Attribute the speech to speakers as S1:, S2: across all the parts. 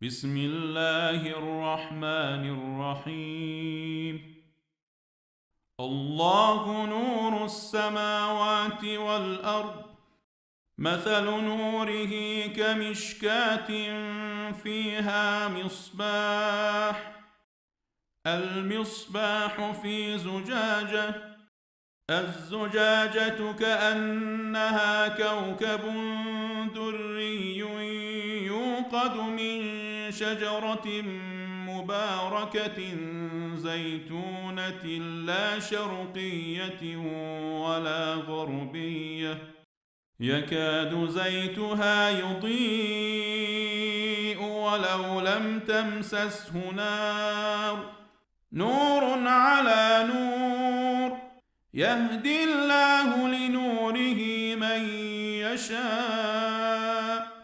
S1: بسم الله الرحمن الرحيم الله نور السماوات والأرض مثل نوره كمشكاة فيها مصباح المصباح في زجاجة الزجاجة كأنها كوكب دري يوقد من شجرة مباركة زيتونة لا شرقية ولا غربية يكاد زيتها يضيء ولو لم تمسسه نار نور على نور يهدي الله لنوره من يشاء.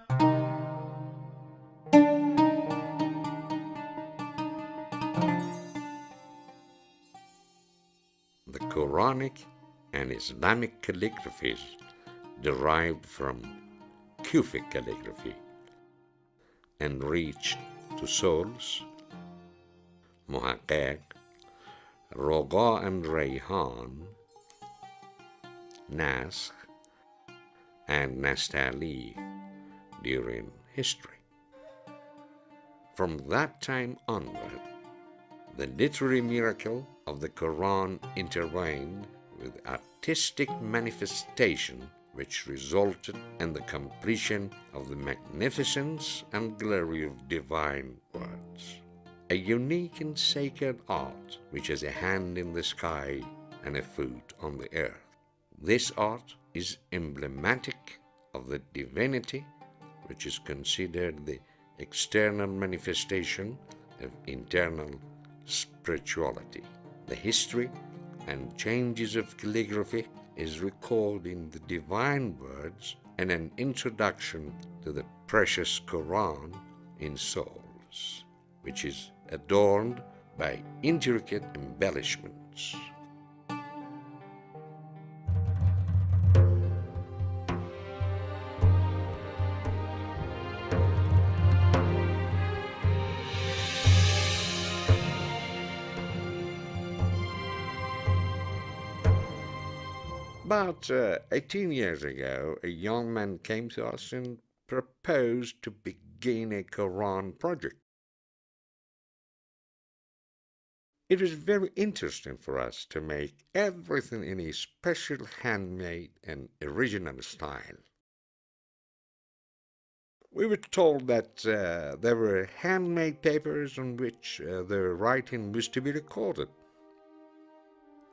S2: The Quranic and Islamic calligraphies derived from Kufic calligraphy and reached to souls, Muhaqqaq, Roga and Rayhan, Naskh, and Nastali during history. From that time onward, the literary miracle of the Quran intervened with artistic manifestation which resulted in the completion of the magnificence and glory of divine words. A unique and sacred art which has a hand in the sky and a foot on the earth. This art is emblematic of the divinity which is considered the external manifestation of internal spirituality. The history and changes of calligraphy is recalled in the divine words and an introduction to the precious Quran in souls, which is adorned by intricate embellishments. About 18 years ago, a young man came to us and proposed to begin a Quran project. It was very interesting for us to make everything in a special handmade and original style. We were told that there were handmade papers on which the writing was to be recorded.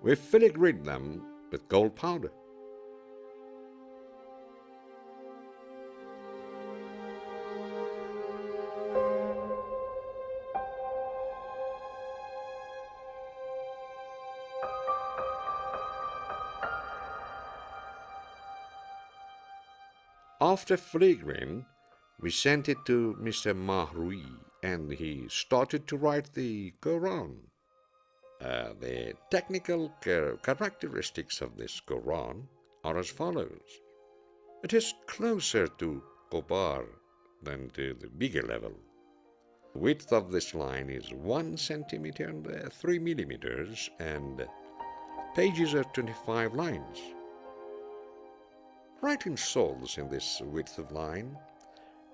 S2: We filigreed them with gold powder. After filigreen, we sent it to Mr. Mahrui, and he started to write the Quran. The technical characteristics of this Quran are as follows. It is closer to Qobar than to the bigger level. The width of this line is 1 centimeter and 3 millimeters, and pages are 25 lines. Writing souls in this width of line,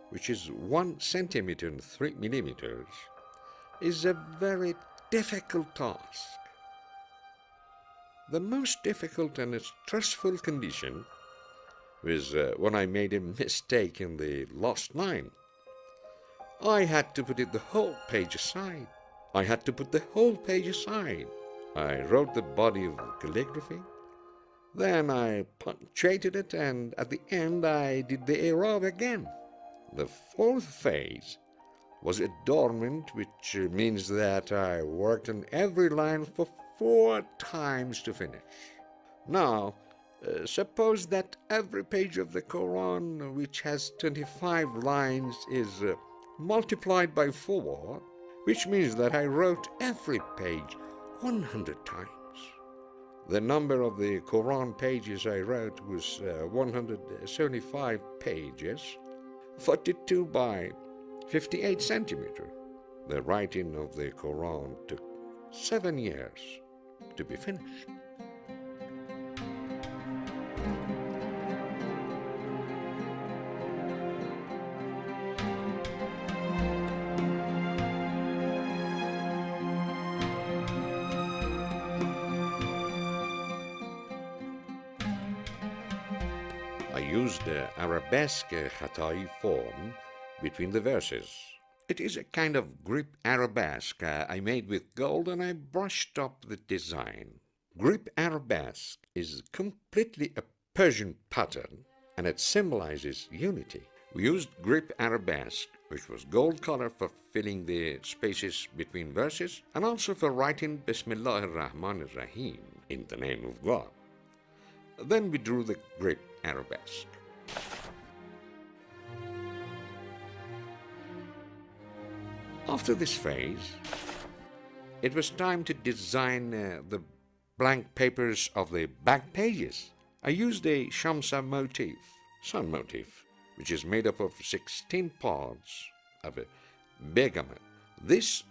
S2: which is 1 centimeter and 3 millimeters, is a very difficult task. The most difficult and stressful condition was when I made a mistake in the last line. I had to put the whole page aside. I wrote the body of calligraphy. Then I punctuated it, and at the end I did the i'rab again. The fourth phase was adornment, which means that I worked on every line for 4 times to finish. Now, suppose that every page of the Quran, which has 25 lines, is multiplied by 4, which means that I wrote every page 100 times. The number of the Quran pages I wrote was 175 pages, 42 by 58 centimeter. The writing of the Quran took 7 years to be finished. I used arabesque khatai form between the verses. It is a kind of grip arabesque I made with gold, and I brushed up the design. Grip arabesque is completely a Persian pattern, and it symbolizes unity. We used grip arabesque, which was gold color, for filling the spaces between verses and also for writing Bismillah ar-Rahman ar-Rahim, in the name of God. Then we drew the grip arabesque. After this phase, it was time to design the blank papers of the back pages. I used a Shamsa motif, sun motif, which is made up of 16 parts of a bergamot. This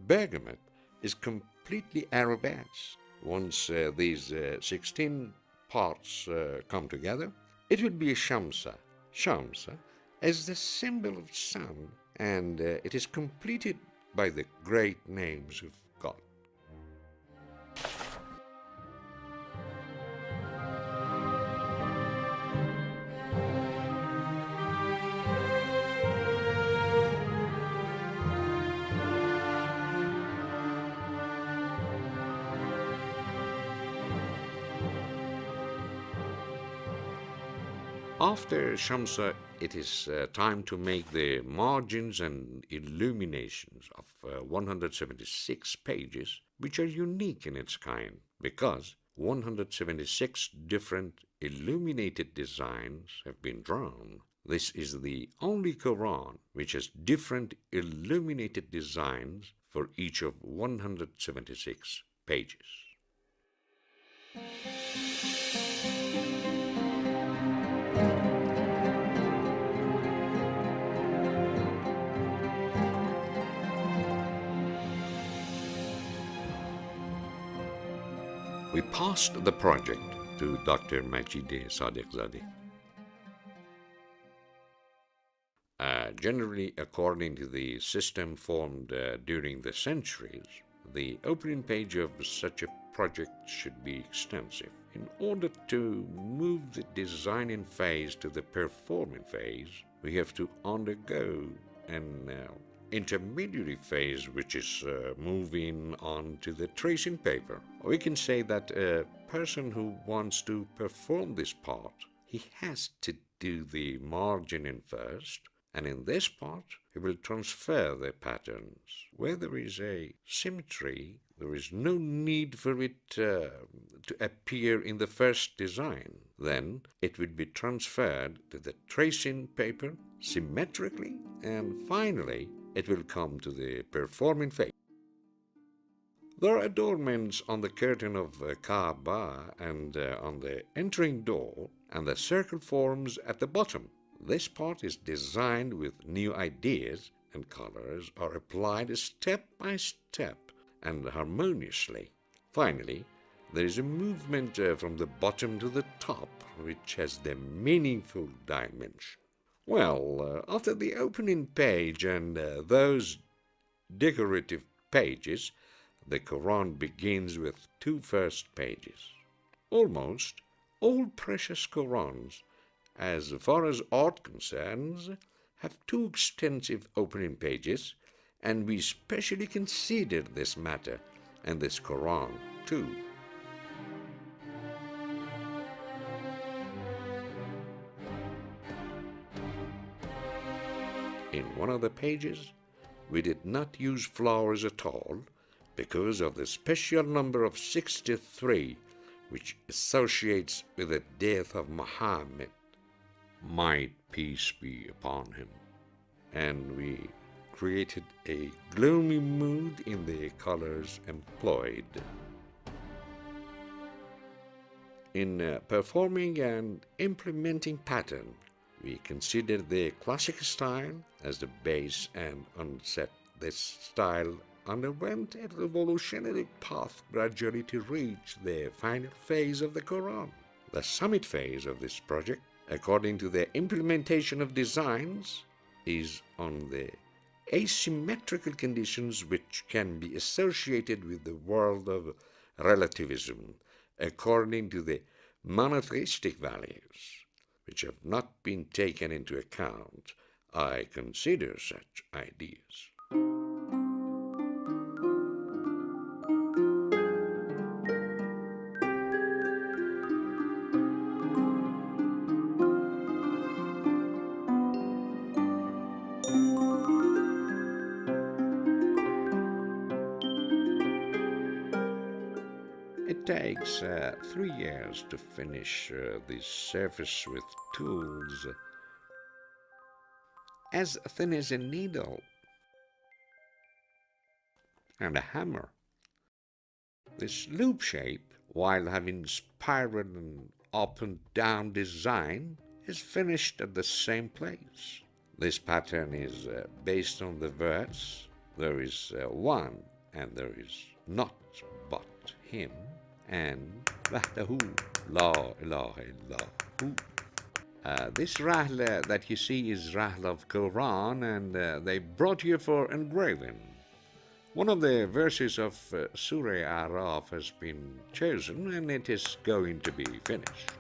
S2: bergamot is completely arabesque. Once these 16 parts come together, it will be a Shamsa. Shamsa is the symbol of sun, and it is completed by the great names of God. After Shamsa, it is time to make the margins and illuminations of 176 pages, which are unique in its kind, because 176 different illuminated designs have been drawn. This is the only Quran which has different illuminated designs for each of 176 pages. We passed the project to Dr. Majid Sadiqzadeh. Generally, according to the system formed during the centuries, the opening page of such a project should be extensive. In order to move the designing phase to the performing phase, we have to undergo an intermediary phase, which is moving on to the tracing paper. We can say that a person who wants to perform this part, he has to do the margining first, and in this part he will transfer the patterns. Where there is a symmetry, there is no need for it to appear in the first design. Then it will be transferred to the tracing paper symmetrically, and finally it will come to the performing phase. There are adornments on the curtain of Kaaba and on the entering door, and the circle forms at the bottom. This part is designed with new ideas, and colors are applied step by step and harmoniously. Finally, there is a movement from the bottom to the top, which has the meaningful dimension. Well, after the opening page and those decorative pages, the Quran begins with two first pages. Almost all precious Qurans, as far as art concerns, have two extensive opening pages, and we specially considered this matter and this Quran too. In one of the pages, we did not use flowers at all because of the special number of 63, which associates with the death of Muhammad. Might peace be upon him. And we created a gloomy mood in the colors employed. In performing and implementing pattern, We consider the classic style as the base and onset. This style underwent a revolutionary path gradually to reach the final phase of the Quran. The summit phase of this project, according to the implementation of designs, is on the asymmetrical conditions which can be associated with the world of relativism, according to the monotheistic values, which have not been taken into account. I consider such ideas. It takes 3 years to finish this surface with tools as thin as a needle and a hammer. This loop shape, while having spiral and up and down design, is finished at the same place. This pattern is based on the verse, there is one and there is not but him, and wahdahu la ilaha illahu. This rahl that you see is rahl of Quran, and they brought here for engraving. One of the verses of Surah Araf has been chosen, and it is going to be finished.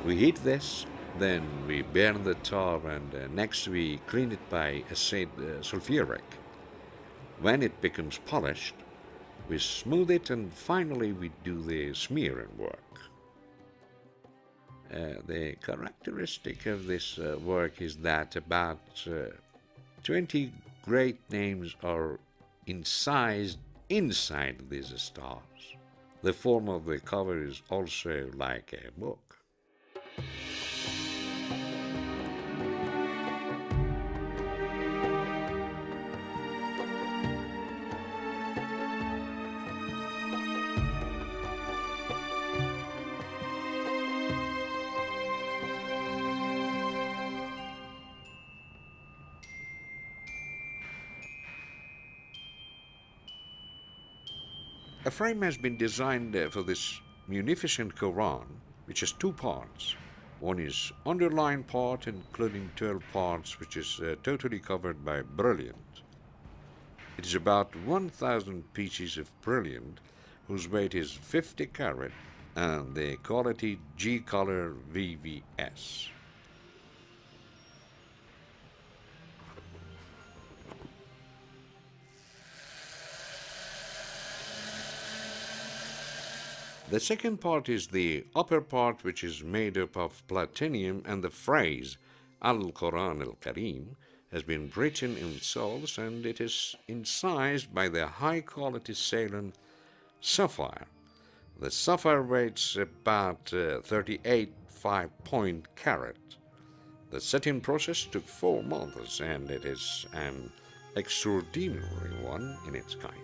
S2: We heat this, then we burn the tar, and next we clean it by acid sulfuric. When it becomes polished, we smooth it, and finally we do the smearing work. The characteristic of this work is that about 20 great names are incised inside these stars. The form of the cover is also like a book. A frame has been designed for this munificent Quran, which has 2 parts. One is underlined part, including 12 parts, which is totally covered by brilliant. It is about 1,000 pieces of brilliant, whose weight is 50 carat, and the quality G color VVS. The second part is the upper part, which is made up of platinum, and the phrase Al-Quran al-Karim has been written in soles, and it is incised by the high-quality Ceylon sapphire. The sapphire weighs about 38 5-point carat. The setting process took 4 months, and it is an extraordinary one in its kind.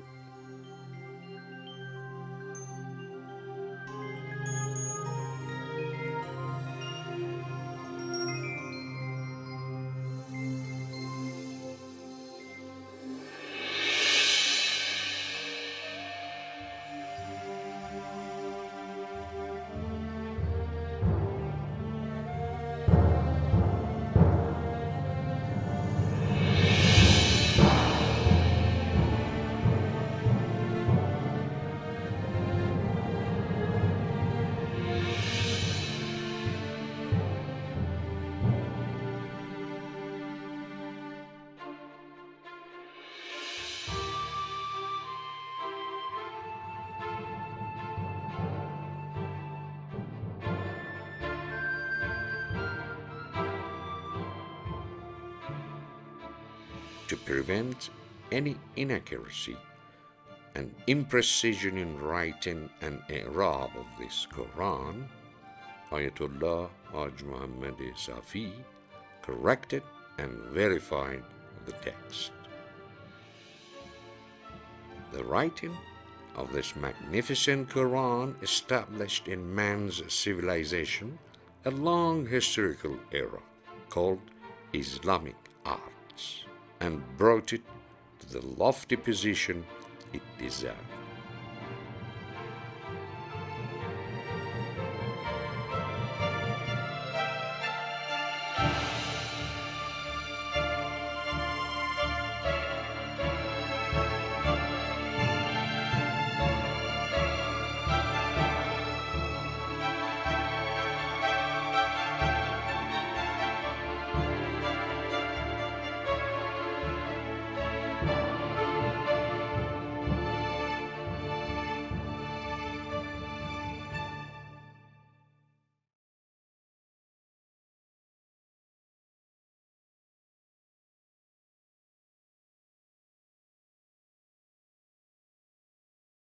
S2: To prevent any inaccuracy and imprecision in writing and i'rab of this Quran, Ayatollah Haj Muhammad Safi corrected and verified the text. The writing of this magnificent Quran established in man's civilization a long historical era called Islamic arts and brought it to the lofty position it deserves.